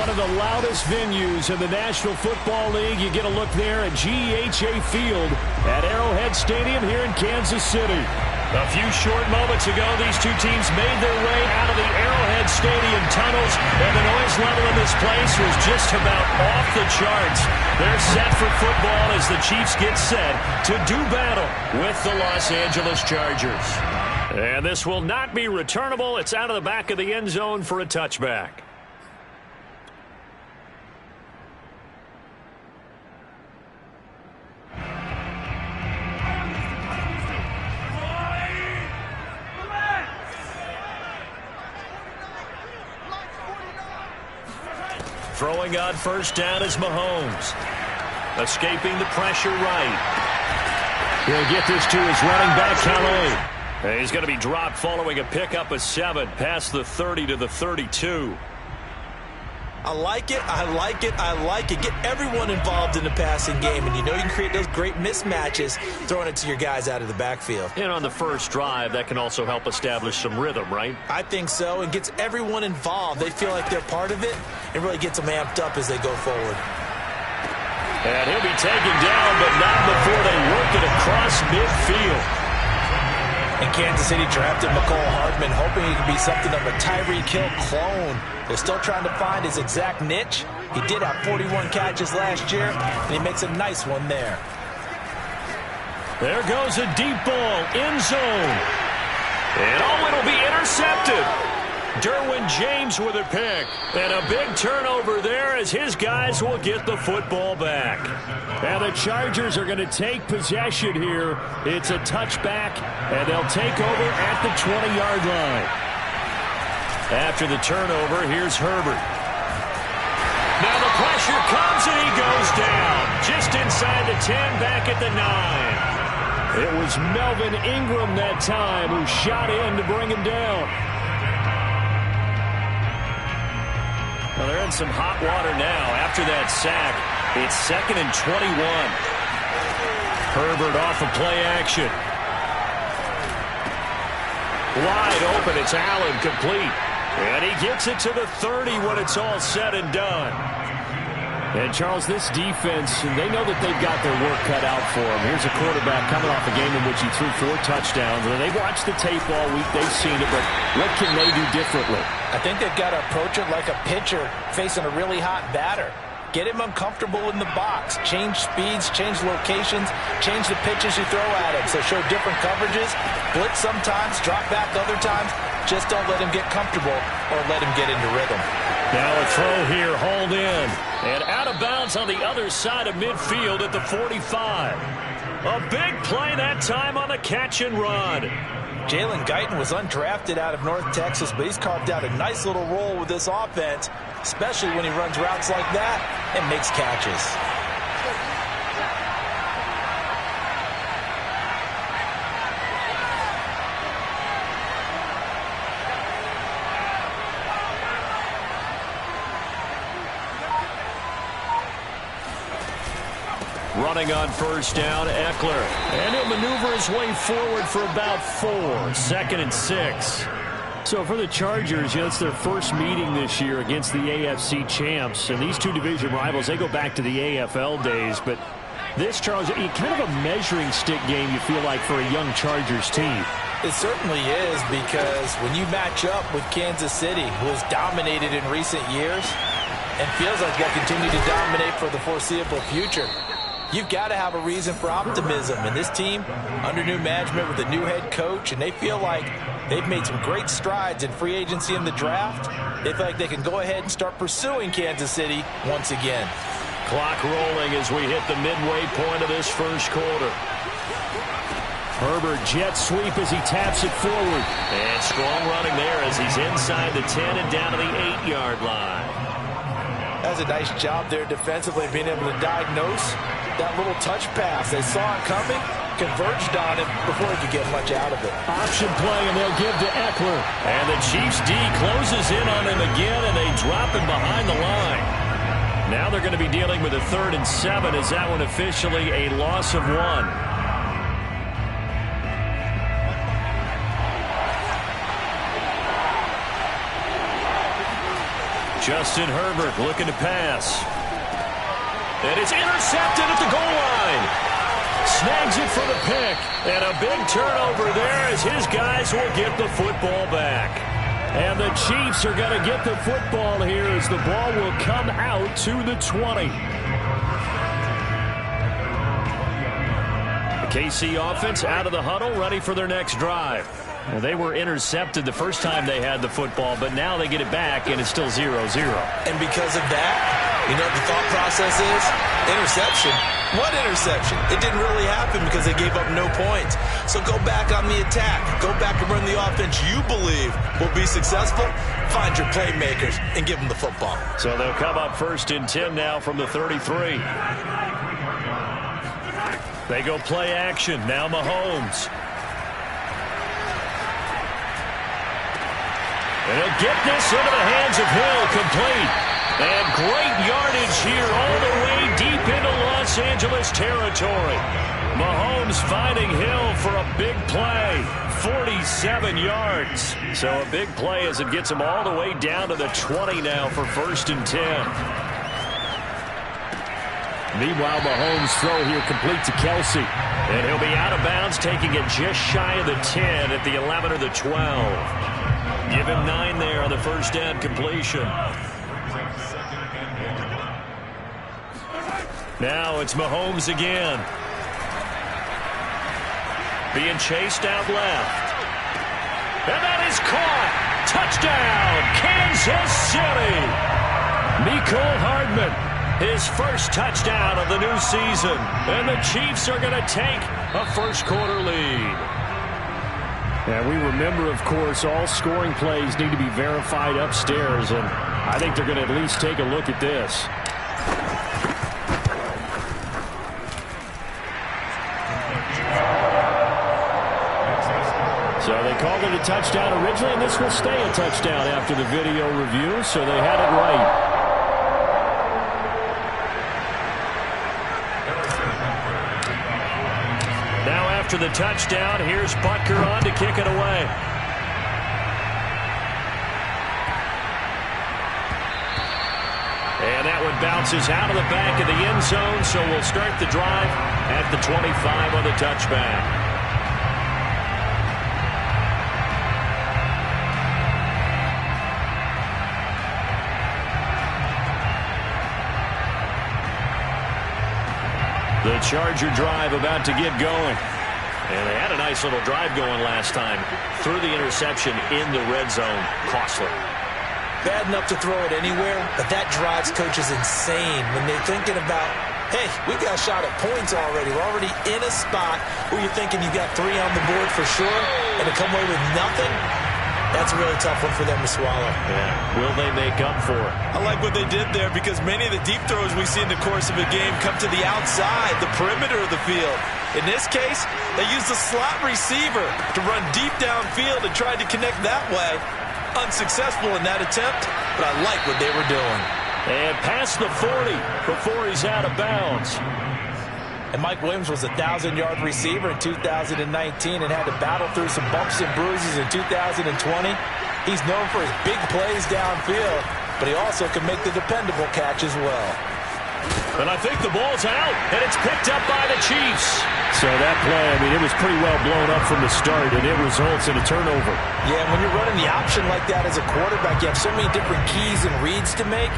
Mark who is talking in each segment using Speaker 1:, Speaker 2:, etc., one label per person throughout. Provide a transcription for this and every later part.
Speaker 1: one of the loudest venues in the National Football League. You get a look there at GEHA Field at Arrowhead Stadium here in Kansas City. A few short moments ago, these two teams made their way out of the Arrowhead Stadium tunnels, and the noise level in this place was just about off the charts. They're set for football as the Chiefs get set to do battle with the Los Angeles Chargers. And this will not be returnable. It's out of the back of the end zone for a touchback. Throwing on first down is Mahomes. Escaping the pressure right. He'll get this to his running back, Calais. And he's going to be dropped following a pickup of 7 past the 30 to the 32.
Speaker 2: I like it, I like it, I like it. Get everyone involved in the passing game, and you know you can create those great mismatches throwing it to your guys out of the backfield.
Speaker 1: And on the first drive, that can also help establish some rhythm, right?
Speaker 2: I think so, and gets everyone involved. They feel like they're part of it, and really gets them amped up as they go forward.
Speaker 1: And he'll be taken down, but not before they work it across midfield.
Speaker 2: And Kansas City drafted McCole Hardman, hoping he could be something of a Tyreek Hill clone. They're still trying to find his exact niche. He did have 41 catches last year, and he makes a nice one there.
Speaker 1: There goes a deep ball, end zone. And it'll be intercepted. Derwin James with a pick. And a big turnover there as his guys will get the football back. And the Chargers are going to take possession here. It's a touchback, and they'll take over at the 20-yard line. After the turnover, here's Herbert. Now the pressure comes, and he goes down. Just inside the 10, back at the 9. It was Melvin Ingram that time who shot in to bring him down. Well, they're in some hot water now after that sack. It's 2nd and 21. Herbert off of play action. Wide open, it's Allen, complete. And he gets it to the 30 when it's all said and done. And, Charles, this defense, they know that they've got their work cut out for them. Here's a quarterback coming off a game in which he threw 4 touchdowns. And they've watched the tape all week. They've seen it, but what can they do differently?
Speaker 2: I think they've got to approach it like a pitcher facing a really hot batter. Get him uncomfortable in the box. Change speeds, change locations, change the pitches you throw at him. So show different coverages, blitz sometimes, drop back other times. Just don't let him get comfortable or let him get into rhythm.
Speaker 1: Now a throw here, hauled in. And out of bounds on the other side of midfield at the 45. A big play that time on the catch and run.
Speaker 2: Jalen Guyton was undrafted out of North Texas, but he's carved out a nice little role with this offense, especially when he runs routes like that and makes catches.
Speaker 1: Running on first down, Eckler. And he'll maneuver his way forward for about 4. 2nd and 6. So for the Chargers, it's their first meeting this year against the AFC champs. And these two division rivals, they go back to the AFL days. But this, Charles, kind of a measuring stick game, you feel like, for a young Chargers team.
Speaker 2: It certainly is, because when you match up with Kansas City, who has dominated in recent years and feels like they'll continue to dominate for the foreseeable future, you've got to have a reason for optimism. And this team, under new management with a new head coach, and they feel like they've made some great strides in free agency in the draft. They feel like they can go ahead and start pursuing Kansas City once again.
Speaker 1: Clock rolling as we hit the midway point of this first quarter. Herbert jet sweep as he taps it forward. And strong running there as he's inside the 10 and down to the 8-yard line.
Speaker 2: That's a nice job there defensively, being able to diagnose that little touch pass. They saw it coming, converged on it before he could get much out of it.
Speaker 1: Option play, and they'll give to Eckler. And the Chiefs D closes in on him again, and they drop him behind the line. Now they're going to be dealing with a 3rd and 7. Is that one officially a loss of 1? Justin Herbert looking to pass. And it's intercepted at the goal line. Snags it for the pick. And a big turnover there as his guys will get the football back. And the Chiefs are going to get the football here as the ball will come out to the 20. The KC offense out of the huddle, ready for their next drive. Well, they were intercepted the first time they had the football, but now they get it back, and it's still 0-0.
Speaker 2: And because of that, you know what the thought process is? Interception. What interception? It didn't really happen because they gave up no points. So go back on the attack. Go back and run the offense you believe will be successful. Find your playmakers and give them the football.
Speaker 1: So they'll come up 1st and 10 now from the 33. They go play action. Now Mahomes. And he'll get this into the hands of Hill, complete. And great yardage here all the way deep into Los Angeles territory. Mahomes finding Hill for a big play, 47 yards. So a big play as it gets him all the way down to the 20 now for 1st and 10. Meanwhile, Mahomes' throw here complete to Kelsey. And he'll be out of bounds, taking it just shy of the 10 at the 11 or the 12. Give him 9 there on the first down completion. Now it's Mahomes again. Being chased out left. And that is caught. Touchdown, Kansas City. Mecole Hardman, his first touchdown of the new season. And the Chiefs are going to take a first-quarter lead. And we remember, of course, all scoring plays need to be verified upstairs, and I think they're going to at least take a look at this. So they called it a touchdown originally, and this will stay a touchdown after the video review, so they had it right. After the touchdown, here's Butker on to kick it away. And that one bounces out of the back of the end zone, so we'll start the drive at the 25 on the touchback. The Charger drive about to get going. And they had a nice little drive going last time. Threw the interception in the red zone. Costly.
Speaker 2: Bad enough to throw it anywhere, but that drives coaches insane when they're thinking about, hey, we got a shot at points already. We're already in a spot where you're thinking you got 3 on the board for sure, and to come away with nothing, that's a really tough one for them to swallow.
Speaker 1: Yeah. Will they make up for it?
Speaker 2: I like what they did there because many of the deep throws we see in the course of a game come to the outside, the perimeter of the field. In this case, they used the slot receiver to run deep downfield and tried to connect that way. Unsuccessful in that attempt, but I like what they were doing.
Speaker 1: And past the 40 before he's out of bounds.
Speaker 2: And Mike Williams was a 1,000-yard receiver in 2019 and had to battle through some bumps and bruises in 2020. He's known for his big plays downfield, but he also can make the dependable catch as well.
Speaker 1: And I think the ball's out, and it's picked up by the Chiefs. So that play, I mean, it was pretty well blown up from the start, and it results in a turnover.
Speaker 2: Yeah, when you're running the option like that as a quarterback, you have so many different keys and reads to make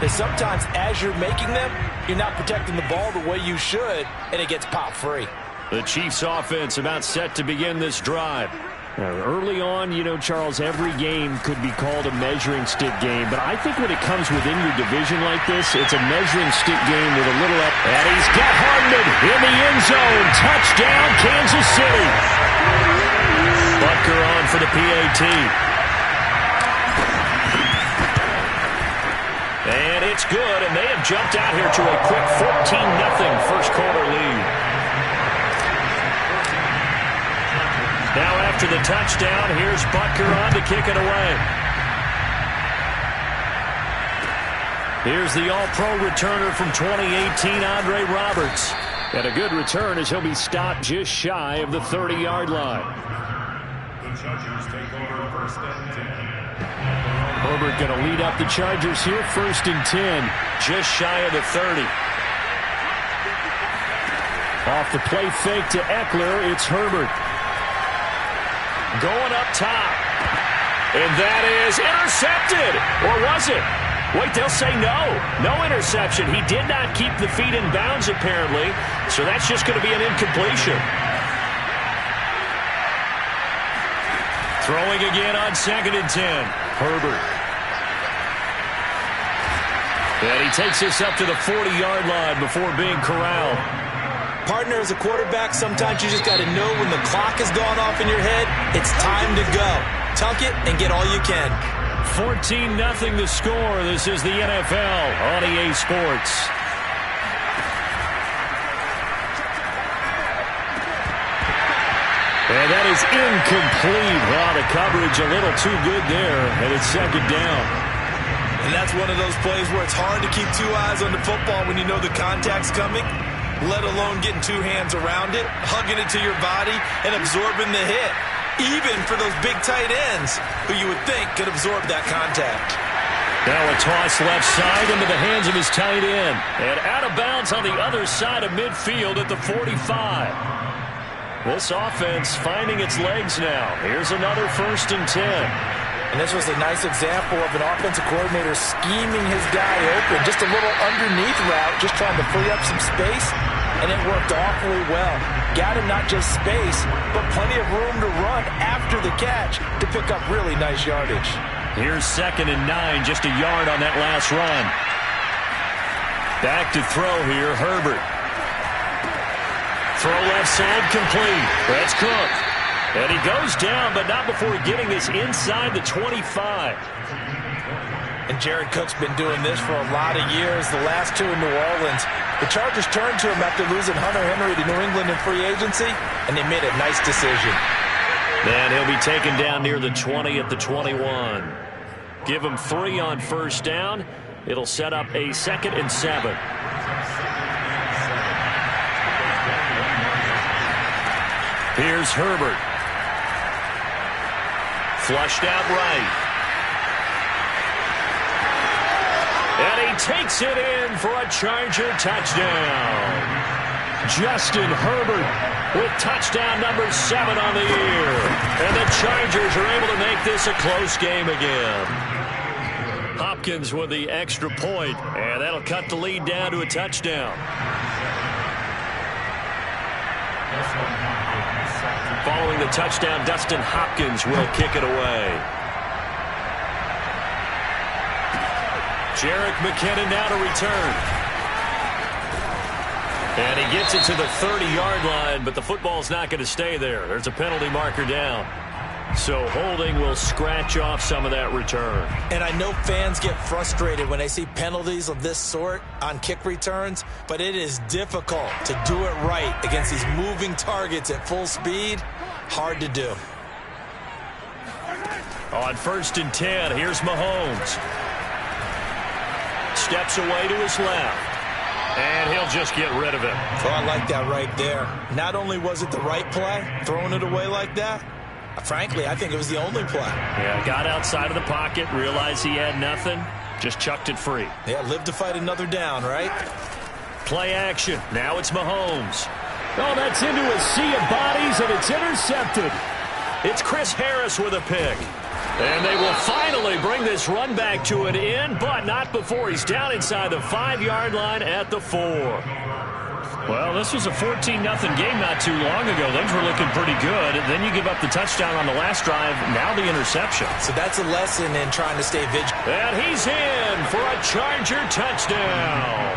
Speaker 2: that sometimes as you're making them, you're not protecting the ball the way you should, and it gets popped free.
Speaker 1: The Chiefs offense about set to begin this drive. Early on, you know, Charles, every game could be called a measuring stick game, but I think when it comes within your division like this, it's a measuring stick game with a little up. And he's got Hardman in the end zone. Touchdown, Kansas City. Butker on for the PAT. And it's good, and they have jumped out here to a quick 14-0 first quarter lead. Now after the touchdown, here's Butker on to kick it away. Here's the All-Pro returner from 2018, Andre Roberts. And a good return as he'll be stopped just shy of the 30-yard line.
Speaker 3: The Chargers take over 1st and 10.
Speaker 1: Herbert going to lead up the Chargers here, 1st and 10. Just shy of the 30. Off the play fake to Eckler, it's Herbert. Going up top. And that is intercepted. Or was it? Wait, they'll say no. No interception. He did not keep the feet in bounds, apparently. So that's just going to be an incompletion. Throwing again on 2nd and 10. Herbert. And he takes this up to the 40-yard line before being corralled.
Speaker 2: Partner, as a quarterback, sometimes you just got to know when the clock has gone off in your head, it's time to go. Tunk it and get all you can.
Speaker 1: 14-0 the score. This is the NFL on EA Sports. And that is incomplete. Wow, the coverage a little too good there, and it's 2nd down.
Speaker 2: And that's one of those plays where it's hard to keep 2 eyes on the football when you know the contact's coming, let alone getting 2 hands around it, hugging it to your body, and absorbing the hit. Even for those big tight ends who you would think could absorb that contact.
Speaker 1: Now a toss left side into the hands of his tight end. And out of bounds on the other side of midfield at the 45. This offense finding its legs now. Here's another 1st and 10.
Speaker 2: And this was a nice example of an offensive coordinator scheming his guy open. Just a little underneath route, just trying to free up some space. And it worked awfully well. Got him not just space, but plenty of room to run after the catch to pick up really nice yardage.
Speaker 1: Here's 2nd and 9, just a yard on that last run. Back to throw here, Herbert. Throw left side complete. That's Cook. And he goes down, but not before getting this inside the 25.
Speaker 2: And Jared Cook's been doing this for a lot of years, the last 2 in New Orleans. The Chargers turned to him after losing Hunter Henry to New England in free agency, and they made a nice decision.
Speaker 1: And he'll be taken down near the 20 at the 21. Give him 3 on 1st down. It'll set up a 2nd and 7. Here's Herbert. Flushed out right. And he takes it in for a Charger touchdown. Justin Herbert with touchdown number 7 on the year. And the Chargers are able to make this a close game again. Hopkins with the extra point, and that'll cut the lead down to a touchdown. Following the touchdown, Dustin Hopkins will kick it away. Jerick McKinnon now to return. And he gets it to the 30-yard line, but the football's not going to stay there. There's a penalty marker down. So holding will scratch off some of that return.
Speaker 2: And I know fans get frustrated when they see penalties of this sort on kick returns, but it is difficult to do it right against these moving targets at full speed. Hard to do.
Speaker 1: On 1st and 10, here's Mahomes. Steps away to his left. And he'll just get rid of it.
Speaker 2: Oh, I like that right there. Not only was it the right play, throwing it away like that, frankly, I think it was the only play.
Speaker 1: Yeah, got outside of the pocket, realized he had nothing, just chucked it free.
Speaker 2: Yeah, live to fight another down, right?
Speaker 1: Play action. Now it's Mahomes. Oh, that's into a sea of bodies, and it's intercepted. It's Chris Harris with a pick. And they will finally bring this run back to an end, but not before he's down inside the 5-yard line at the 4. Well, this was a 14-0 game not too long ago. Things were looking pretty good. Then you give up the touchdown on the last drive. Now the interception.
Speaker 2: So that's a lesson in trying to stay vigilant.
Speaker 1: And he's in for a Charger touchdown.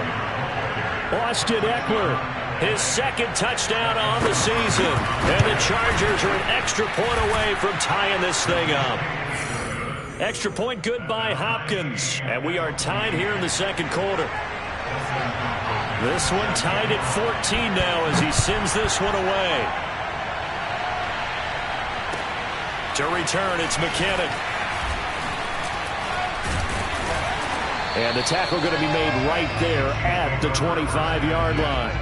Speaker 1: Austin Eckler, his 2nd touchdown on the season. And the Chargers are an extra point away from tying this thing up. Extra point good by Hopkins. And we are tied here in the 2nd quarter. This one tied at 14 now as he sends this one away. To return, it's McKinnon. And the tackle going to be made right there at the 25-yard line.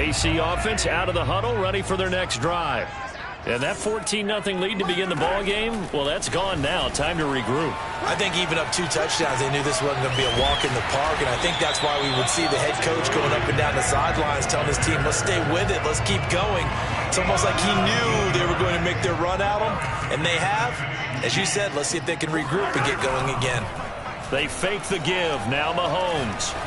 Speaker 1: KC offense out of the huddle, ready for their next drive. And that 14-0 lead to begin the ball game, well, that's gone now. Time to regroup.
Speaker 2: I think even up 2 touchdowns, they knew this wasn't going to be a walk in the park, and I think that's why we would see the head coach going up and down the sidelines telling his team, let's stay with it, let's keep going. It's almost like he knew they were going to make their run at him, and they have. As you said, let's see if they can regroup and get going again.
Speaker 1: They fake the give. Now Mahomes.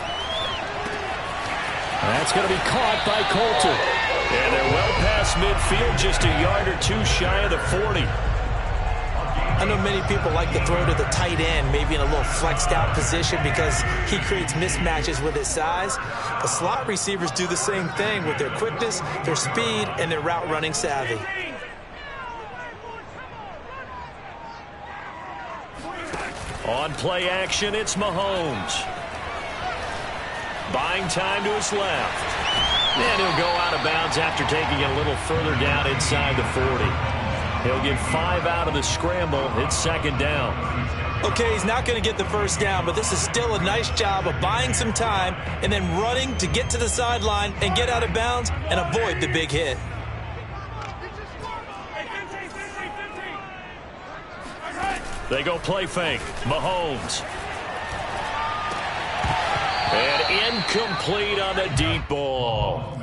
Speaker 1: That's going to be caught by Coulter. And they're well past midfield, just a yard or two shy of the 40.
Speaker 2: I know many people like to throw to the tight end, maybe in a little flexed out position because he creates mismatches with his size. But slot receivers do the same thing with their quickness, their speed, and their route running savvy.
Speaker 1: On play action, it's Mahomes. Buying time to his left. And he'll go out of bounds after taking it a little further down inside the 40. He'll get 5 out of the scramble. It's second down.
Speaker 2: Okay, he's not going to get the first down, but this is still a nice job of buying some time and then running to get to the sideline and get out of bounds and avoid the big hit.
Speaker 1: They go play fake. Mahomes. And incomplete on the deep ball.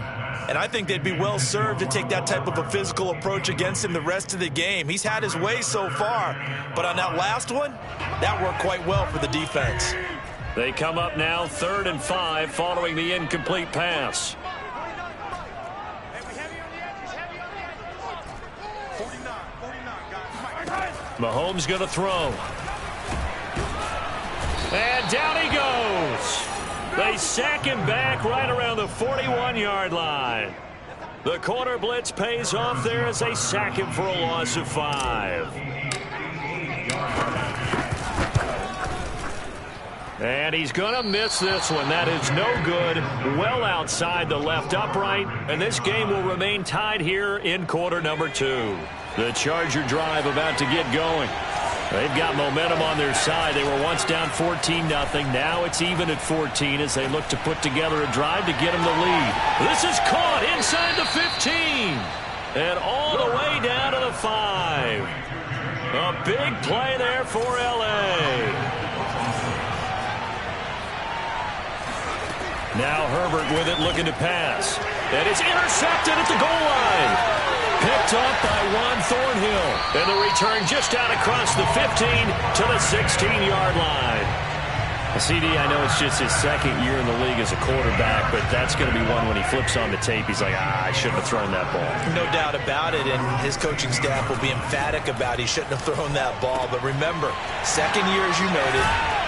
Speaker 2: And I think they'd be well served to take that type of a physical approach against him the rest of the game. He's had his way so far, but on that last one, that worked quite well for the defense.
Speaker 1: They come up now 3rd and 5 following the incomplete pass. Mahomes going to throw. And down he goes. They sack him back right around the 41-yard line. The corner blitz pays off there as they sack him for a loss of 5. And he's going to miss this one. That is no good. Well outside the left upright. And this game will remain tied here in quarter number 2. The Charger drive about to get going. They've got momentum on their side. They were once down 14-0. Now it's even at 14 as they look to put together a drive to get them the lead. This is caught inside the 15. And all the way down to the 5. A big play there for L.A. Now Herbert with it, looking to pass. And it's intercepted at the goal line. Picked up by Juan Thornhill. And the return just out across the 15 to the 16-yard line. CD, I know it's just his second year in the league as a quarterback, but that's going to be one when he flips on the tape. He's like, I shouldn't have thrown that ball.
Speaker 2: No doubt about it, and his coaching staff will be emphatic about he shouldn't have thrown that ball. But remember, second year, as you noted,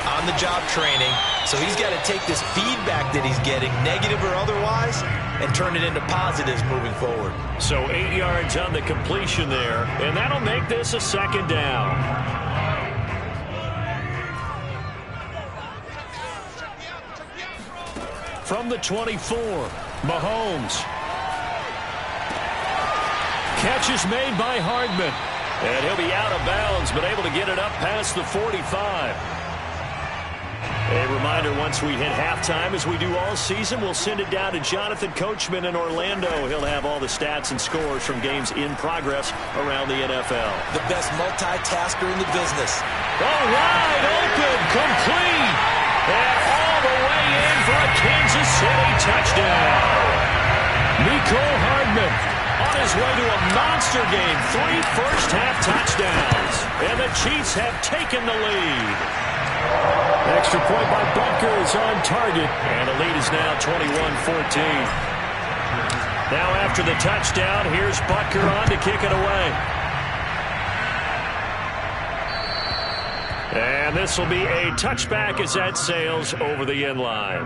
Speaker 2: on-the-job training. So he's got to take this feedback that he's getting, negative or otherwise, and turn it into positives moving forward.
Speaker 1: So 8 yards on the completion there, and that'll make this a second down. From the 24, Mahomes. Catch is made by Hardman. And he'll be out of bounds, but able to get it up past the 45. A reminder, once we hit halftime, as we do all season, we'll send it down to Jonathan Coachman in Orlando. He'll have all the stats and scores from games in progress around the NFL.
Speaker 2: The best multitasker in the business.
Speaker 1: Oh, wide open, complete. And all the way in for a Kansas City touchdown. Mecole Hardman on his way to a monster game. 3 first-half touchdowns. And the Chiefs have taken the lead. Extra point by Butker is on target. And the lead is now 21-14. Now after the touchdown, here's Butker on to kick it away. And this will be a touchback as that sails over the end line.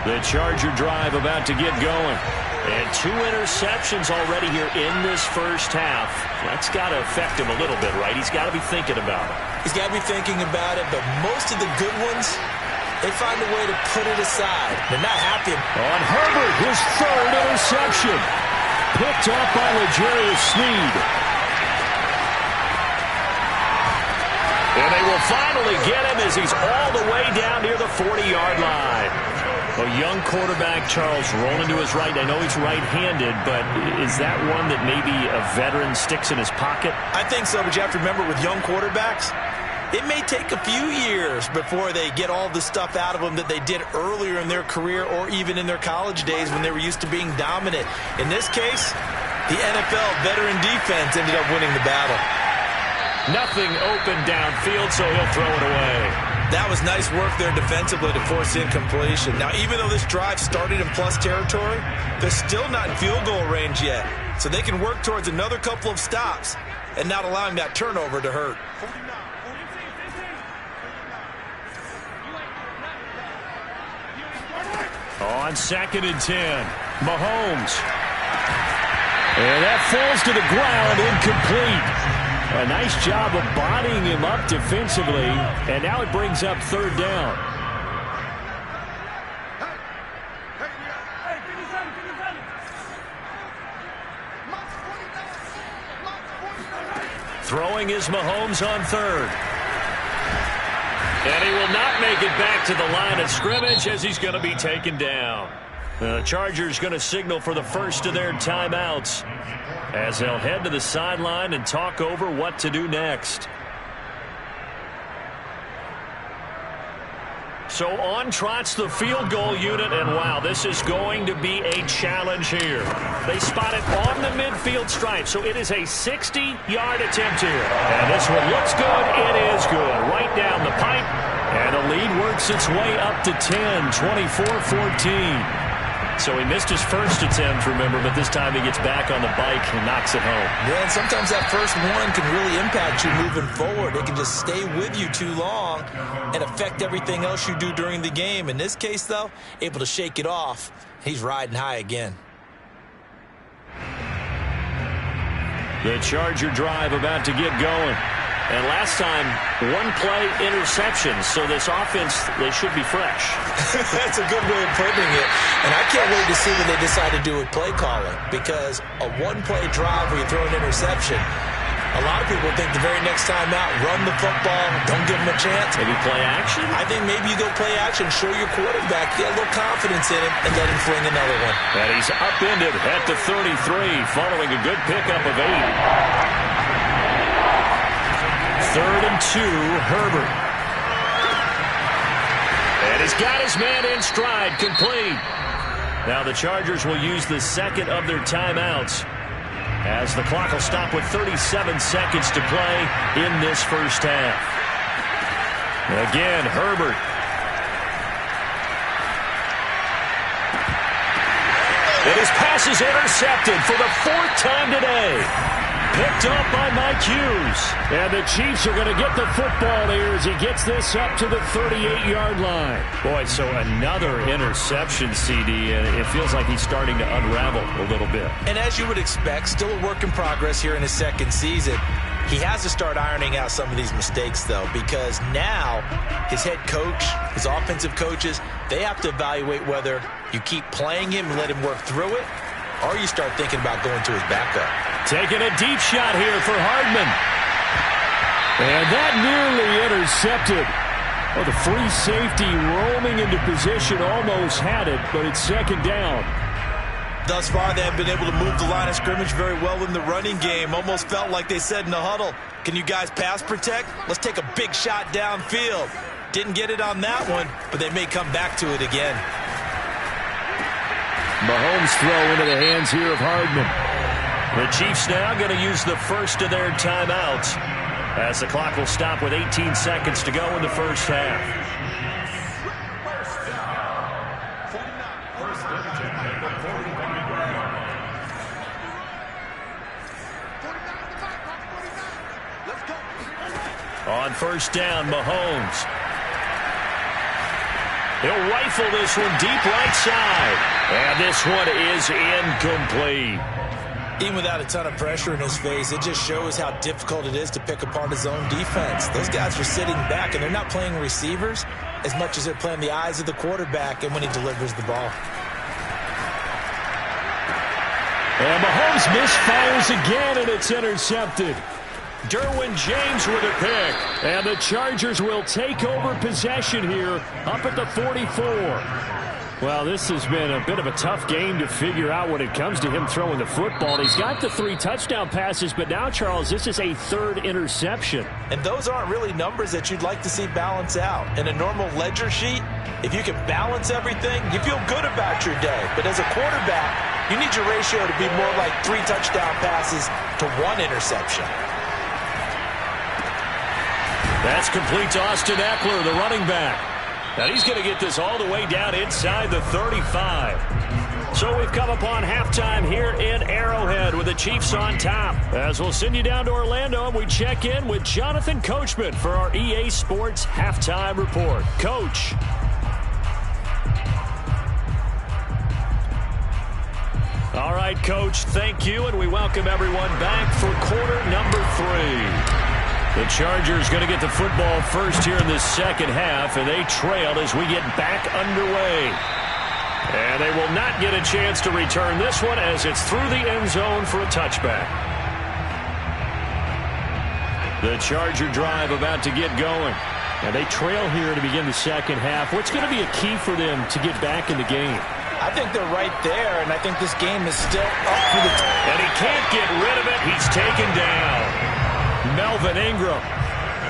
Speaker 1: The Charger drive about to get going. And 2 interceptions already here in this first half. That's got to affect him a little bit, right? He's got to be thinking about it.
Speaker 2: He's got to be thinking about it, but most of the good ones, they find a way to put it aside. They're not happy.
Speaker 1: On Herbert, his 3rd interception. Picked up by L'Jarius Sneed. And they will finally get him as he's all the way down near the 40-yard line. A young quarterback, Charles, rolling to his right. I know he's right-handed, but is that one that maybe a veteran sticks in his pocket?
Speaker 2: I think so, but you have to remember with young quarterbacks, it may take a few years before they get all the stuff out of them that they did earlier in their career or even in their college days when they were used to being dominant. In this case, the NFL veteran defense ended up winning the battle.
Speaker 1: Nothing open downfield, so he'll throw it away.
Speaker 2: That was nice work there defensively to force incompletion. Now, even though this drive started in plus territory, they're still not in field goal range yet. So they can work towards another couple of stops and not allowing that turnover to hurt.
Speaker 1: On 2nd and 10, Mahomes. And that falls to the ground, incomplete. A nice job of bodying him up defensively, and now it brings up 3rd down. Throwing is Mahomes on 3rd. And he will not make it back to the line of scrimmage as he's going to be taken down. The Chargers going to signal for the first of their timeouts as they'll head to the sideline and talk over what to do next. So on trots the field goal unit, and wow, this is going to be a challenge here. They spot it on the midfield stripe, so it is a 60-yard attempt here. And this one looks good. It is good. Right down the pipe, and the lead works its way up to 10, 24-14. So he missed his first attempt, remember, but this time he gets back on the bike and knocks it home.
Speaker 2: Yeah, and sometimes that first one can really impact you moving forward. It can just stay with you too long and affect everything else you do during the game. In this case, though, able to shake it off. He's riding high again.
Speaker 1: The Charger drive about to get going. And last time, one-play interception, so this offense, they should be fresh.
Speaker 2: That's a good way of putting it. And I can't wait to see what they decide to do with play calling, because a one-play drive where you throw an interception, a lot of people think the very next time out, run the football, don't give them a chance.
Speaker 1: Maybe play action?
Speaker 2: I think maybe you go play action, show your quarterback, get a little confidence in him, and let him fling another one.
Speaker 1: And he's upended at the 33, following a good pickup of 8. 3rd and 2, Herbert. And he's got his man in stride, complete. Now the Chargers will use the second of their timeouts as the clock will stop with 37 seconds to play in this first half. Again, Herbert. And his pass is intercepted for the 4th time today. Picked up by Mike Hughes. And the Chiefs are going to get the football here as he gets this up to the 38-yard line. Boy, so another interception, CD, and it feels like he's starting to unravel a little bit.
Speaker 2: And as you would expect, still a work in progress here in his second season. He has to start ironing out some of these mistakes, though, because now his head coach, his offensive coaches, they have to evaluate whether you keep playing him and let him work through it, or you start thinking about going to his backup.
Speaker 1: Taking a deep shot here for Hardman. And that nearly intercepted. Oh, the free safety roaming into position almost had it, but it's 2nd down.
Speaker 2: Thus far, they have been able to move the line of scrimmage very well in the running game. Almost felt like they said in the huddle, can you guys pass protect? Let's take a big shot downfield. Didn't get it on that one, but they may come back to it again.
Speaker 1: Mahomes throw into the hands here of Hardman. The Chiefs now going to use the first of their timeouts as the clock will stop with 18 seconds to go in the first half. On 1st down, Mahomes. He'll rifle this one deep right side. And this one is incomplete.
Speaker 2: Even without a ton of pressure in his face, it just shows how difficult it is to pick apart his own defense. Those guys are sitting back, and they're not playing receivers as much as they're playing the eyes of the quarterback and when he delivers the ball.
Speaker 1: And Mahomes misfires again, and it's intercepted. Derwin James with a pick. And the Chargers will take over possession here up at the 44. Well, this has been a bit of a tough game to figure out when it comes to him throwing the football. He's got the 3 touchdown passes, but now, Charles, this is a 3rd interception.
Speaker 2: And those aren't really numbers that you'd like to see balance out. In a normal ledger sheet, if you can balance everything, you feel good about your day. But as a quarterback, you need your ratio to be more like 3 touchdown passes to 1 interception.
Speaker 1: That's complete to Austin Eckler, the running back. Now he's going to get this all the way down inside the 35. So we've come upon halftime here in Arrowhead with the Chiefs on top. As we'll send you down to Orlando and we check in with Jonathan Coachman for our EA Sports Halftime Report. Coach. All right, Coach, thank you, and we welcome everyone back for quarter number 3. The Chargers going to get the football first here in the second half, and they trail as we get back underway. And they will not get a chance to return this one as it's through the end zone for a touchback. The Charger drive about to get going. And they trail here to begin the second half. What's going to be a key for them to get back in the game?
Speaker 2: I think they're right there, and I think this game is still up for the...
Speaker 1: And he can't get rid of it. He's taken down. Melvin Ingram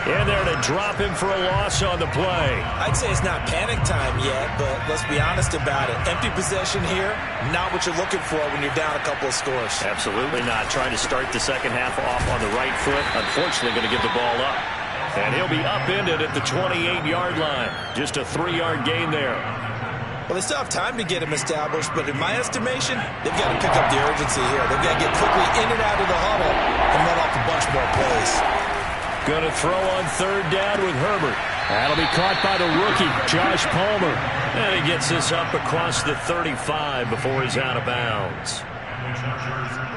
Speaker 1: in there to drop him for a loss on the play.
Speaker 2: I'd say it's not panic time yet, but let's be honest about it. Empty possession here, not what you're looking for when you're down a couple of scores.
Speaker 1: Absolutely not. Trying to start the second half off on the right foot. Unfortunately, going to give the ball up. And he'll be upended at the 28-yard line. Just a 3-yard gain there.
Speaker 2: Well, they still have time to get him established, but in my estimation, they've got to pick up the urgency here. They've got to get quickly in and out of the huddle and run off a bunch more plays.
Speaker 1: Going to throw on 3rd down with Herbert. That'll be caught by the rookie, Josh Palmer. And he gets this up across the 35 before he's out of bounds.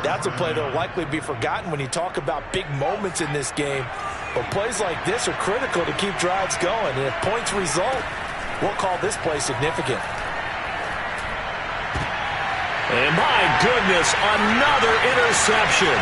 Speaker 2: That's a play that will likely be forgotten when you talk about big moments in this game. But plays like this are critical to keep drives going. And if points result, we'll call this play significant.
Speaker 1: And my goodness, another interception.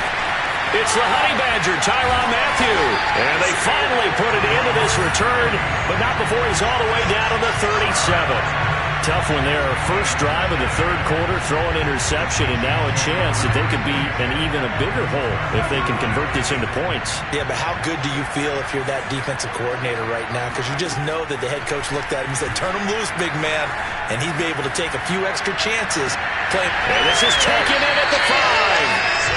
Speaker 1: It's the Honey Badger, Tyrann Mathieu. And they finally put it into this return, but not before he's all the way down to the 37. Tough one there. First drive of the 3rd quarter, throw an interception, and now a chance that they could be an even a bigger hole if they can convert this into points.
Speaker 2: Yeah, but how good do you feel if you're that defensive coordinator right now? Because you just know that the head coach looked at him and said, turn him loose, big man. And he'd be able to take a few extra chances.
Speaker 1: And this is taken in at the 5.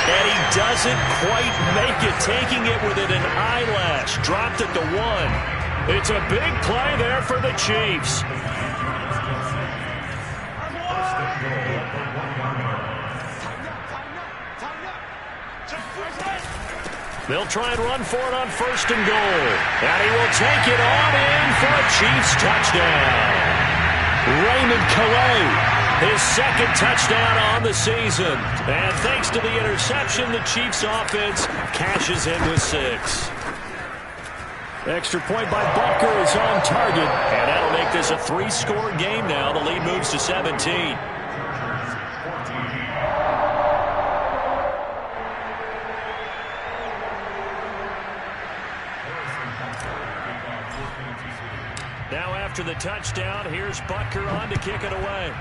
Speaker 1: And he doesn't quite make it, taking it within an eyelash. Dropped at the 1. It's a big play there for the Chiefs. They'll try and run for it on 1st and goal. And he will take it on in for a Chiefs touchdown. Raymond Calais, his 2nd touchdown on the season. And thanks to the interception, the Chiefs offense cashes in with 6. Extra point by Butker is on target. And that'll make this a 3-score game now. The lead moves to 17. Now after the touchdown, here's Butker on to kick it away.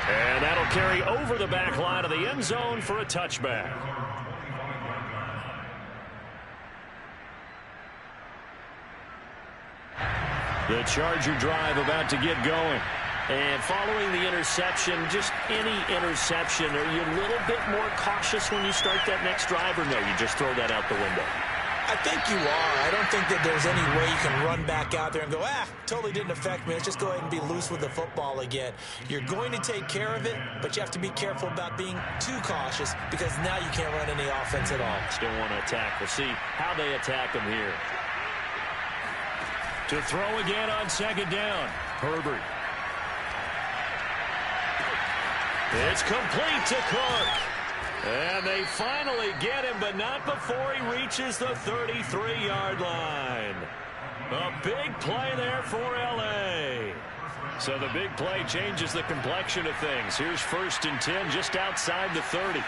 Speaker 1: And that'll carry over the back line of the end zone for a touchback. The Charger drive about to get going. And following the interception, just any interception, are you a little bit more cautious when you start that next drive, or no, you just throw that out the window?
Speaker 2: I think you are. I don't think that there's any way you can run back out there and go, totally didn't affect me. Let's just go ahead and be loose with the football again. You're going to take care of it, but you have to be careful about being too cautious because now you can't run any offense at all.
Speaker 1: Still want to attack. We'll see how they attack them here. To throw again on 2nd down. Herbert. It's complete to Cook. And they finally get him, but not before he reaches the 33-yard line. A big play there for L.A. So the big play changes the complexion of things. Here's 1st and 10 just outside the 30.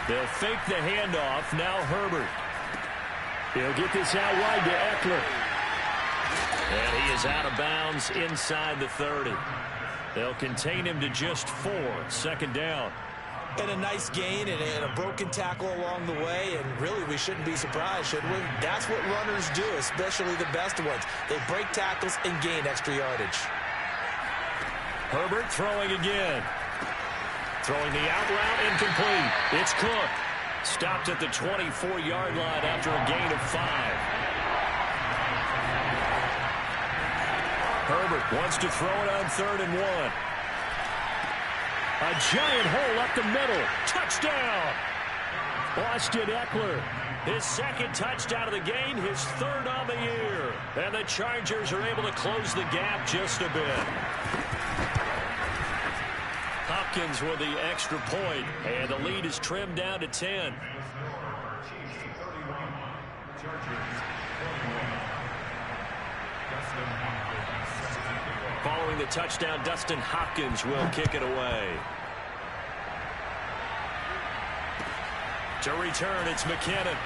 Speaker 1: They'll fake the handoff. Now Herbert. He'll get this out wide to Eckler. And he is out of bounds inside the 30. They'll contain him to just 4. Second down.
Speaker 2: And a nice gain and a broken tackle along the way, and really we shouldn't be surprised, should we? That's what runners do, especially the best ones. They break tackles and gain extra yardage.
Speaker 1: Herbert throwing again. Throwing the out route, incomplete. It's Cook. Stopped at the 24-yard line after a gain of 5. Herbert wants to throw it on 3rd and 1. A giant hole up the middle. Touchdown! Austin Eckler. His 2nd touchdown of the game, his 3rd on the year. And the Chargers are able to close the gap just a bit. Hopkins with the extra point, and the lead is trimmed down to 10. Following the touchdown, Dustin Hopkins will kick it away. To return, it's McKinnon.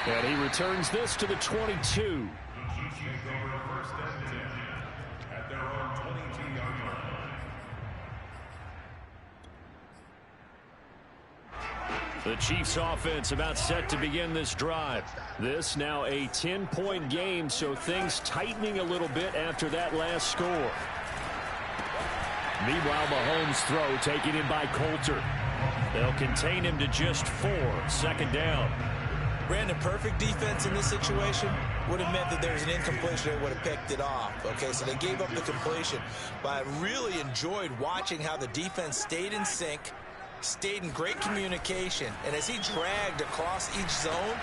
Speaker 1: And he returns this to the 22. The Chiefs offense about set to begin this drive. This now a 10-point game, so things tightening a little bit after that last score. Meanwhile, Mahomes' throw taken in by Coulter. They'll contain him to just 4. Second down.
Speaker 2: Brandon, perfect defense in this situation would have meant that there's an incompletion. They would have picked it off. Okay, so they gave up the completion. But I really enjoyed watching how the defense stayed in sync, stayed in great communication, and as he dragged across each zone,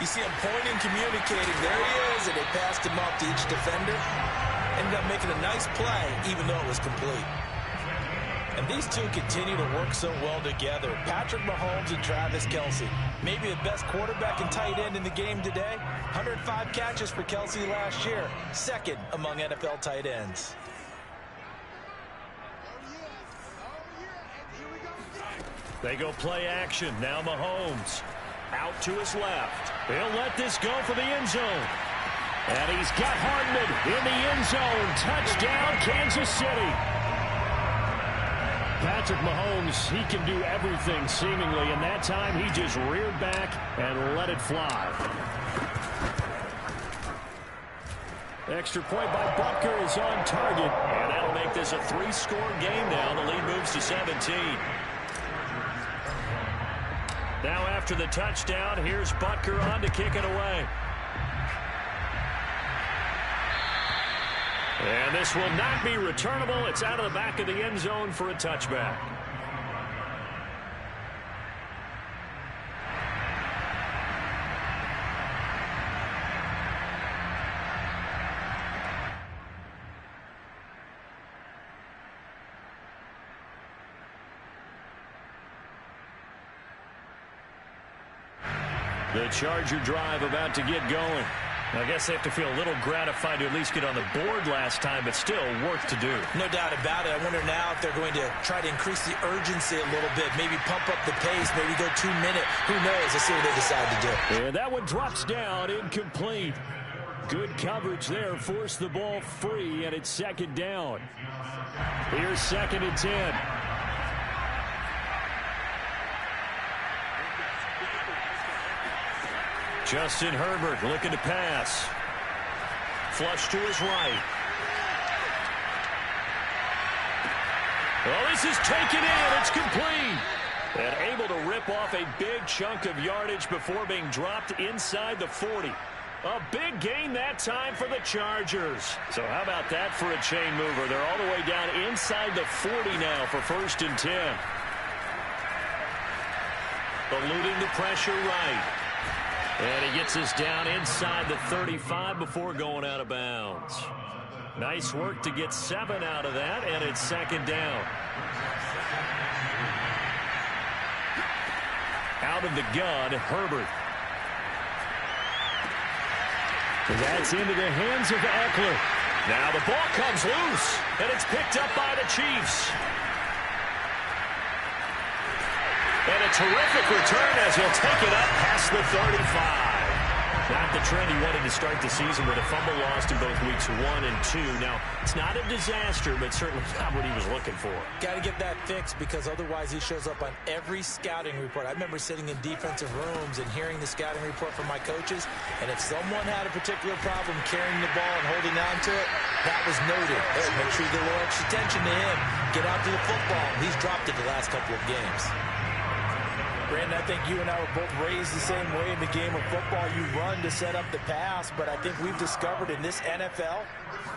Speaker 2: you see him pointing, communicating. There he is, and they passed him up to each defender. Ended up making a nice play, even though it was complete. And these two continue to work so well together. Patrick Mahomes and Travis Kelce. Maybe the best quarterback and tight end in the game today. 105 catches for Kelce last year. 2nd among NFL tight ends.
Speaker 1: They go play action. Now Mahomes out to his left. He'll let this go for the end zone. And he's got Hardman in the end zone. Touchdown, Kansas City. Patrick Mahomes, he can do everything seemingly, and that time he just reared back and let it fly. Extra point by Butker is on target, and that'll make this a 3-score game now. The lead moves to 17. Now after the touchdown, here's Butker on to kick it away. And this will not be returnable. It's out of the back of the end zone for a touchback. The Charger drive about to get going. I guess they have to feel a little gratified to at least get on the board last time, but still work to do.
Speaker 2: No doubt about it. I wonder now if they're going to try to increase the urgency a little bit, maybe pump up the pace, maybe go 2-minute. Who knows? Let's see what they decide to do.
Speaker 1: And that one drops down, incomplete. Good coverage there, forced the ball free, and it's 2nd down. Here's 2nd and 10. Justin Herbert looking to pass. Flush to his right. Well, this is taken in. It's complete. And able to rip off a big chunk of yardage before being dropped inside the 40. A big gain that time for the Chargers. So how about that for a chain mover? They're all the way down inside the 40 now for 1st and 10. Eluding the pressure right. And he gets us down inside the 35 before going out of bounds. Nice work to get 7 out of that, and it's 2nd down. Out of the gun, Herbert. That's into the hands of Eckler. Now the ball comes loose, and it's picked up by the Chiefs. And a terrific return as he'll take it up past the 35. Not the trend he wanted to start the season with a fumble lost in both weeks 1 and 2. Now, it's not a disaster, but certainly not what he was looking for.
Speaker 2: Got to get that fixed because otherwise he shows up on every scouting report. I remember sitting in defensive rooms and hearing the scouting report from my coaches, and if someone had a particular problem carrying the ball and holding on to it, that was noted. Hey, make sure you get a little extra attention to him. Get out to the football. He's dropped it the last couple of games. Brandon, I think you and I were both raised the same way in the game of football. You run to set up the pass, but I think we've discovered in this NFL,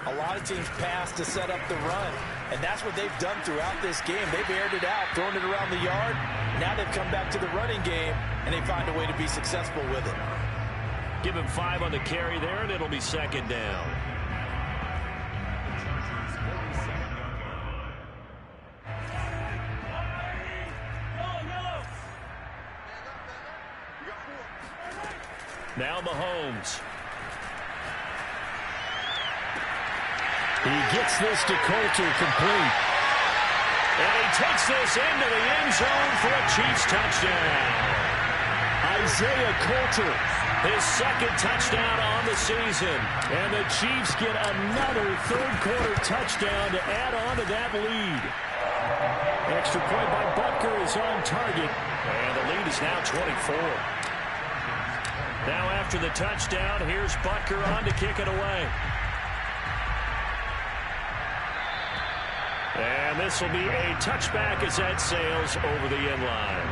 Speaker 2: a lot of teams pass to set up the run, and that's what they've done throughout this game. They've aired it out, thrown it around the yard. Now they've come back to the running game, and they find a way to be successful with it.
Speaker 1: Give him 5 on the carry there, and it'll be second down. Now Mahomes.
Speaker 3: He gets this to Coulter complete.
Speaker 1: And he takes this into the end zone for a Chiefs touchdown.
Speaker 3: Isaiah Coulter.
Speaker 1: His second touchdown on the season.
Speaker 3: And the Chiefs get another third-quarter touchdown to add on to that lead. Extra point by Butker is on target.
Speaker 1: And the lead is now 24. Now after the touchdown, here's Butker on to kick it away. And this will be a touchback as that sails over the end line.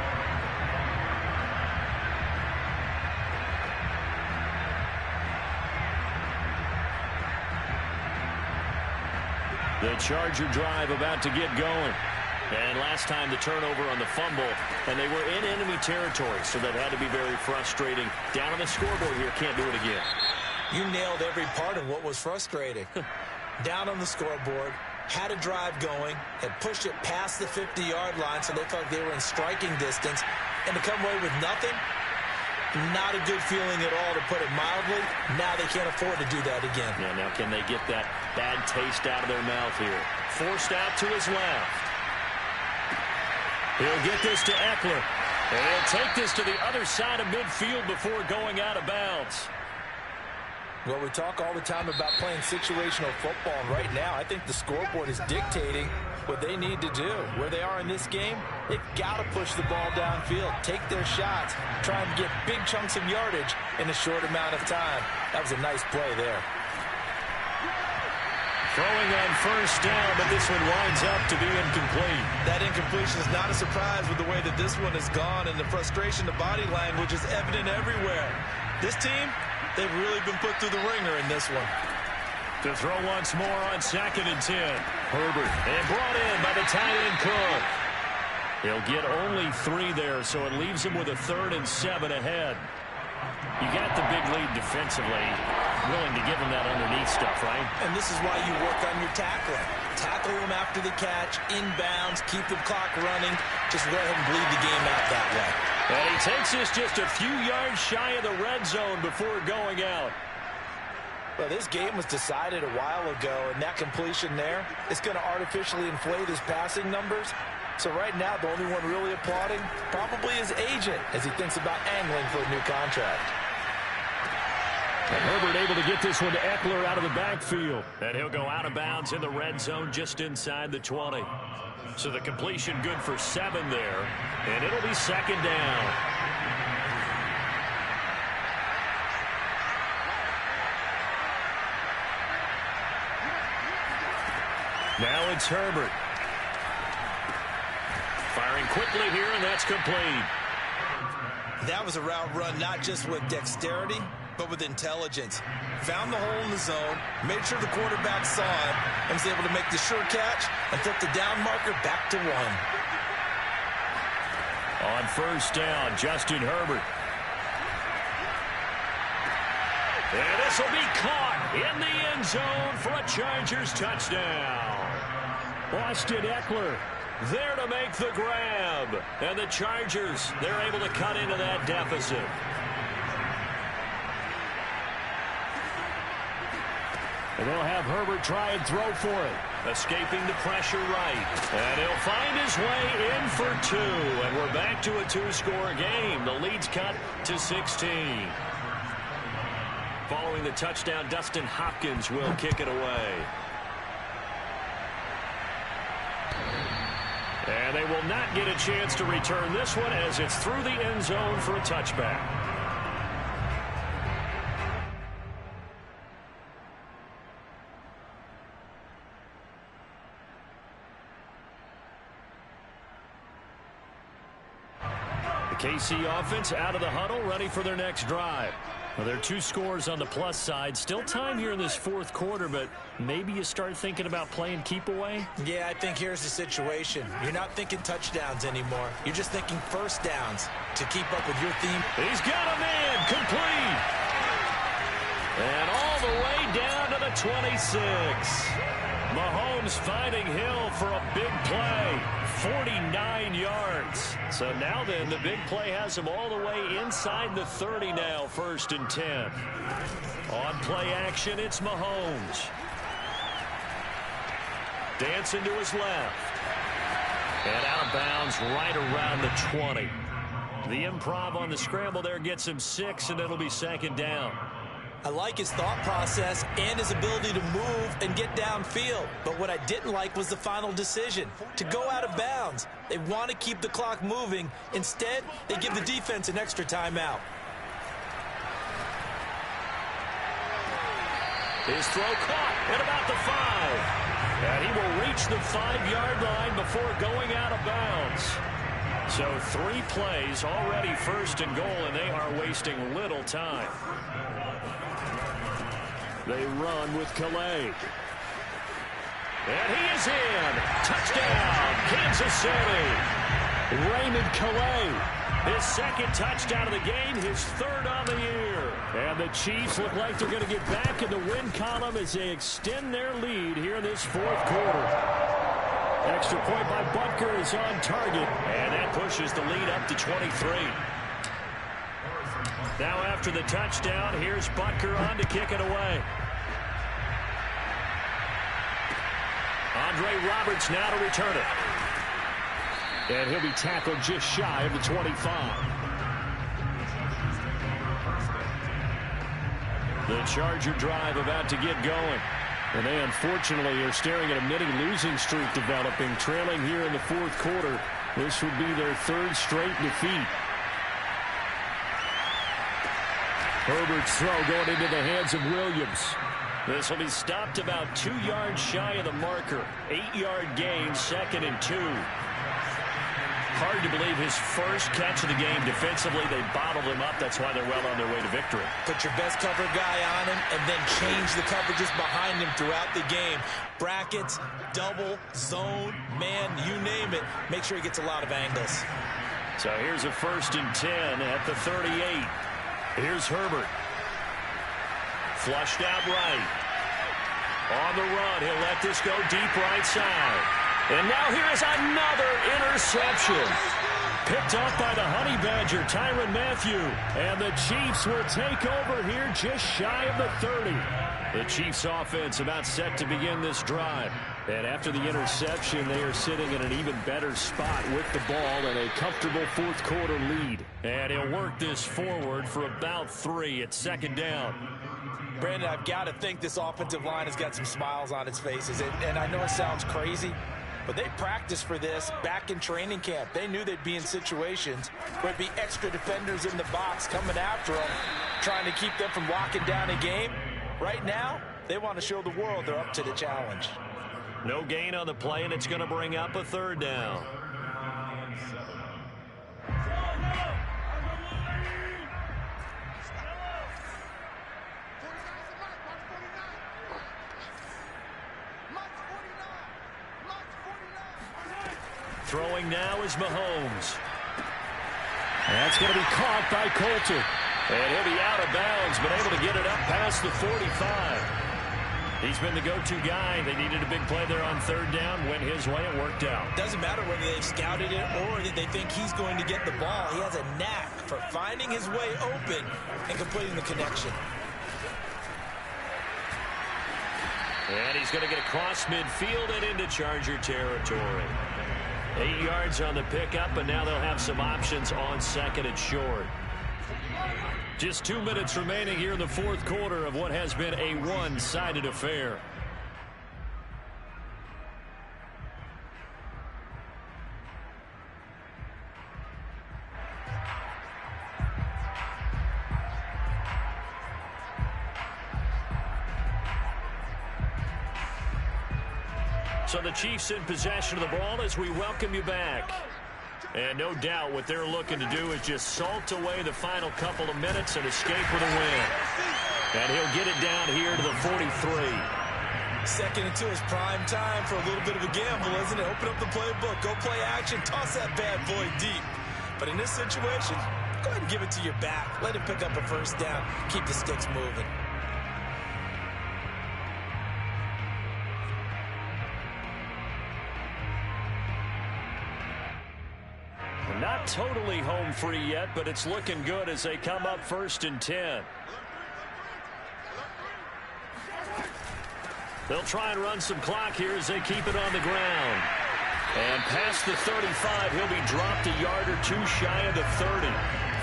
Speaker 1: The Charger drive about to get going. And last time the turnover on the fumble, and they were in enemy territory, so that had to be very frustrating. Down on the scoreboard here, can't do it again.
Speaker 2: You nailed every part of what was frustrating. Down on the scoreboard, had a drive going, had pushed it past the 50-yard line, so they felt like they were in striking distance, and to come away with nothing, not a good feeling at all, to put it mildly. Now they can't afford to do that again.
Speaker 1: Yeah, now can they get that bad taste out of their mouth here? Forced out to his left. He'll get this to Eckler. And he'll take this to the other side of midfield before going out of bounds.
Speaker 2: Well, we talk all the time about playing situational football, and right now I think the scoreboard is dictating what they need to do. Where they are in this game, they've got to push the ball downfield, take their shots, try and get big chunks of yardage in a short amount of time. That was a nice play there.
Speaker 1: Throwing on first down, but this one winds up to be incomplete.
Speaker 2: That incompletion is not a surprise with the way that this one has gone, and the frustration, the body language is evident everywhere. This team, they've really been put through the ringer in this one.
Speaker 1: To throw once more on 2nd and 10. Herbert, and brought in by the tight end Cook. He'll get only 3 there, so it leaves him with a 3rd and 7 ahead. You got the big lead defensively. Willing to give him that underneath stuff, right?
Speaker 2: And this is why you work on your tackling. Tackle him after the catch, inbounds, keep the clock running. Just go ahead and bleed the game out that way.
Speaker 1: And he takes this just a few yards shy of the red zone before going out.
Speaker 2: Well, this game was decided a while ago, and that completion there is going to artificially inflate his passing numbers. So right now, the only one really applauding probably his agent as he thinks about angling for a new contract.
Speaker 1: And Herbert able to get this one to Eckler out of the backfield. And he'll go out of bounds in the red zone just inside the 20. So the completion good for 7 there. And it'll be 2nd down. Now it's Herbert. Firing quickly here, and that's complete.
Speaker 2: That was a route run not just with dexterity, but with intelligence. Found the hole in the zone, made sure the quarterback saw it, and was able to make the sure catch and flip the down marker back to 1.
Speaker 1: On first down, Justin Herbert. And this will be caught in the end zone for a Chargers touchdown. Austin Eckler there to make the grab. And the Chargers, they're able to cut into that deficit. And they'll have Herbert try and throw for it. Escaping the pressure right. And he'll find his his way in for two, and we're back to a two-score game. The lead's cut to 16. Following the touchdown, Dustin Hopkins will kick it away. And they will not get a chance to return this one as it's through the end zone for a touchback. KC offense out of the huddle, ready for their next drive. Well, there are two scores on the plus side. Still time here in this fourth quarter, but maybe you start thinking about playing keep away?
Speaker 2: Yeah, I think here's the situation. You're not thinking touchdowns anymore. You're just thinking first downs to keep up with your theme.
Speaker 1: He's got a man, complete. And all the way down to the 26. Mahomes finding Hill for a big play. 49 yards. So now then, the big play has him all the way inside the 30 now, 1st and 10. On play action, it's Mahomes. Dancing to his left. And out of bounds right around the 20. The improv on the scramble there gets him 6, and it'll be 2nd down.
Speaker 2: I like his thought process and his ability to move and get downfield. But what I didn't like was the final decision, to go out of bounds. They want to keep the clock moving. Instead, they give the defense an extra timeout.
Speaker 1: His throw caught at about the 5. And he will reach the 5-yard line before going out of bounds. So 3 plays already 1st and goal, and they are wasting little time. They run with Calais. And he is in. Touchdown, Kansas City. Raymond Calais, his 2nd touchdown of the game, his 3rd on the year. And the Chiefs look like they're going to get back in the win column as they extend their lead here in this 4th quarter. Extra point by Butker is on target, and that pushes the lead up to 23. Now after the touchdown, here's Butker on to kick it away. Andre Roberts now to return it. And he'll be tackled just shy of the 25. The Charger drive about to get going. And they unfortunately are staring at a mini losing streak developing, trailing here in the 4th quarter. This would be their 3rd straight defeat. Herbert's throw going into the hands of Williams. This will be stopped about 2 yards shy of the marker. 8-yard gain, 2nd and 2. Hard to believe his first catch of the game. Defensively, they bottled him up. That's why they're well on their way to victory.
Speaker 2: Put your best cover guy on him and then change the coverages behind him throughout the game. Brackets, double, zone, man, you name it. Make sure he gets a lot of angles.
Speaker 1: So here's a 1st and 10 at the 38. Here's Herbert. Flushed out right. On the run, he'll let this go deep right side. And now here is another interception. Picked up by the Honey Badger, Tyrann Mathieu. And the Chiefs will take over here just shy of the 30. The Chiefs offense about set to begin this drive. And after the interception, they are sitting in an even better spot with the ball and a comfortable 4th quarter lead. And he'll work this forward for about 3 at 2nd down.
Speaker 2: Brandon, I've got to think this offensive line has got some smiles on its faces. And I know it sounds crazy, but they practiced for this back in training camp. They knew they'd be in situations where there'd be extra defenders in the box coming after them, trying to keep them from locking down a game. Right now, they want to show the world they're up to the challenge.
Speaker 1: No gain on the play, and it's going to bring up a 3rd down. Throwing now is Mahomes. That's going to be caught by Colton. And he'll be out of bounds, but able to get it up past the 45. He's been the go-to guy. They needed a big play there on 3rd down. Went his way. It worked out.
Speaker 2: Doesn't matter whether they've scouted it or that they think he's going to get the ball. He has a knack for finding his way open and completing the connection.
Speaker 1: And he's going to get across midfield and into Charger territory. 8 yards on the pickup, and now they'll have some options on second and short. Just 2 minutes remaining here in the fourth quarter of what has been a one-sided affair. So the Chiefs in possession of the ball as we welcome you back. And no doubt what they're looking to do is just salt away the final couple of minutes and escape with a win. And he'll get it down here to the 43.
Speaker 2: Second and 2 is prime time for a little bit of a gamble, isn't it? Open up the playbook, go play action, toss that bad boy deep. But in this situation, go ahead and give it to your back. Let him pick up a first down. Keep the sticks moving.
Speaker 1: Not totally home free yet, but it's looking good as they come up 1st and 10. They'll try and run some clock here as they keep it on the ground. And past the 35, he'll be dropped a yard or two shy of the 30.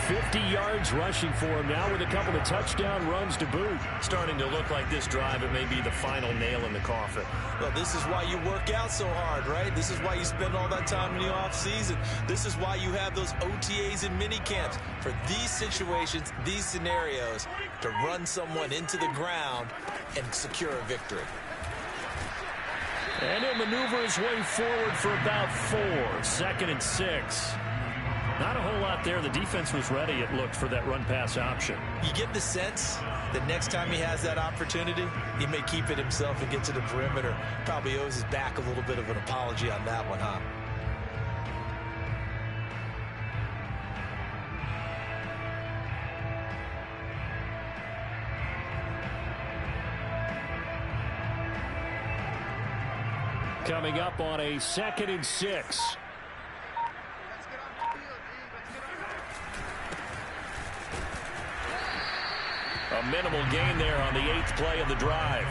Speaker 1: 50 yards rushing for him now with a couple of touchdown runs to boot. Starting to look like this drive, it may be the final nail in the coffin.
Speaker 2: Well, this is why you work out so hard, right? This is why you spend all that time in the offseason. This is why you have those OTAs and mini camps. For these situations, these scenarios, to run someone into the ground and secure a victory.
Speaker 1: And he'll maneuver his way forward for about 4. 2nd and 6. Not a whole lot there. The defense was ready, it looked, for that run-pass option.
Speaker 2: You get the sense that next time he has that opportunity, he may keep it himself and get to the perimeter. Probably owes his back a little bit of an apology on that one, huh?
Speaker 1: Coming up on a 2nd and 6. A minimal gain there on the 8th play of the drive.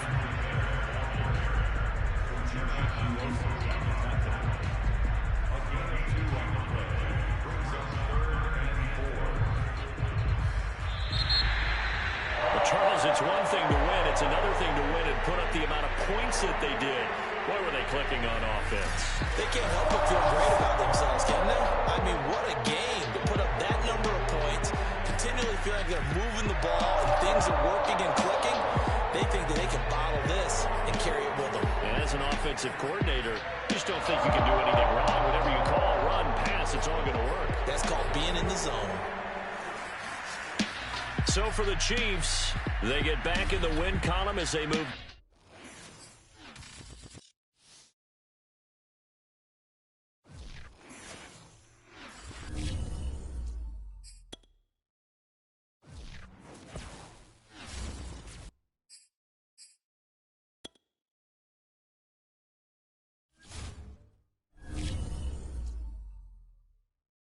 Speaker 1: Well, Charles, it's one thing to win. It's another thing to win and put up the amount of points that they did. Boy, were they clicking on offense.
Speaker 2: They can't help but feel great about themselves, can they? I mean, what a game to put up that number of points, continually feeling like they're moving the ball and things are working and clicking. They think that they can bottle this and carry it with them.
Speaker 1: And as an offensive coordinator, you just don't think you can do anything wrong. Whatever you call, run, pass, it's all going to work.
Speaker 2: That's called being in the zone.
Speaker 1: So for the Chiefs, they get back in the win column as they move